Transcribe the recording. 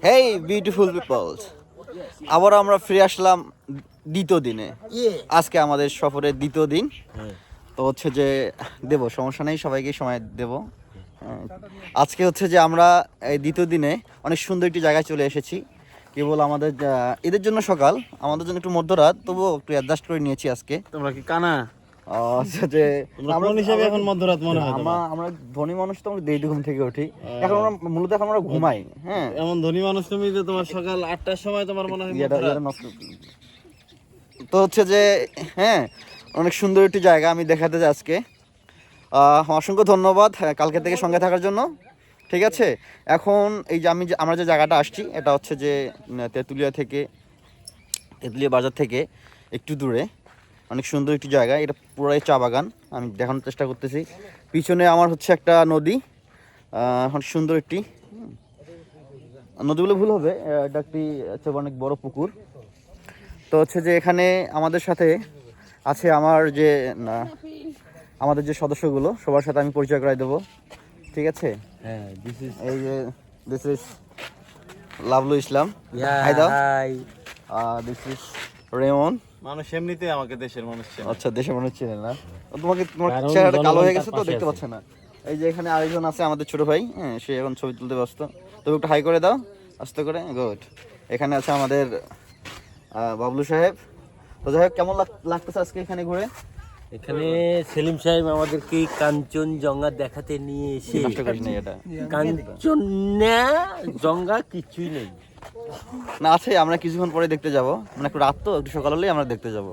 হেই beautiful people's, আবার আমরা ফিরে আসলাম দ্বিতীয় দিনে। আজকে আমাদের সফরের দ্বিতীয় দিন। তো হচ্ছে যে দেব, সমস্যা নেই, সবাইকে সময় দেব। আজকে হচ্ছে যে আমরা এই দ্বিতীয় দিনে অনেক সুন্দর একটি জায়গায় চলে এসেছি। কেবল আমাদের এদের জন্য সকাল, আমাদের জন্য একটু মধ্যরাত, তবুও একটু অ্যাডজাস্ট করে নিয়েছি আজকে। তোমরা কি কানা? আচ্ছা, যে আমরা হিসেবে এখন মধ্যরাত মনে হয়। আমরা ধনী মানুষ তো আমরা দেরি ঘুম থেকে উঠি, এখন আমরা মূলত এখন আমরা ঘুমাই। হ্যাঁ, এমন ধনী মানুষ তুমি যে তোমার সকাল 8টার সময় তোমার মনে হয় তো হচ্ছে যে হ্যাঁ, অনেক সুন্দর একটি জায়গা আমি দেখাতে যাই আজকে। অসংখ্য ধন্যবাদ কালকে থেকে সঙ্গে থাকার জন্য। ঠিক আছে, এখন এই যে আমরা যে জায়গাটা আসছি, এটা হচ্ছে যে তেঁতুলিয়া বাজার থেকে একটু দূরে অনেক সুন্দর একটি জায়গা। এটা পুরাই চা বাগান, আমি দেখানোর চেষ্টা করতেছি। পিছনে আমার হচ্ছে একটা নদী, অনেক সুন্দর একটি, নদীগুলো ভুল হবে, এটা একটি হচ্ছে অনেক বড় পুকুর। তো হচ্ছে যে এখানে আমাদের সাথে আছে আমাদের যে সদস্যগুলো, সবার সাথে আমি পরিচয় করাই দেবো। ঠিক আছে, এই যে this is Lovlu Islam, hi দাও, দিস ইজ রেমন। মানুষ এমনিতে আমাকে দেশের মানুষ চেনে। আচ্ছা, দেশের মানুষ চেনে না তোমার চেহারাটা কালো হয়ে গেছে তো দেখতে পাচ্ছে না। এই যে এখানে আরেকজন আছে আমাদের ছোট ভাই, হ্যাঁ, সে এখন ছবি তুলতে ব্যস্ত। তবে একটু হাই করে দাও আস্তে করে, গুড। এখানে আছে আমাদের বাবলু সাহেব। তো যাই হোক, কেমন লাগতেছে আজকে এখানে ঘুরে? এখানে সেলিম সাহেব আমাদেরকে কাঞ্চনজঙ্ঘা দেখাতে নিয়ে এসে, নষ্ট করিস না এটা, কাঞ্চনজঙ্ঘা কিছুই নেই না আছে, আমরা কিছুক্ষণ পরে দেখতে যাব, মানে একটু রাত তো, একটু সকাল হলেই আমরা দেখতে যাব।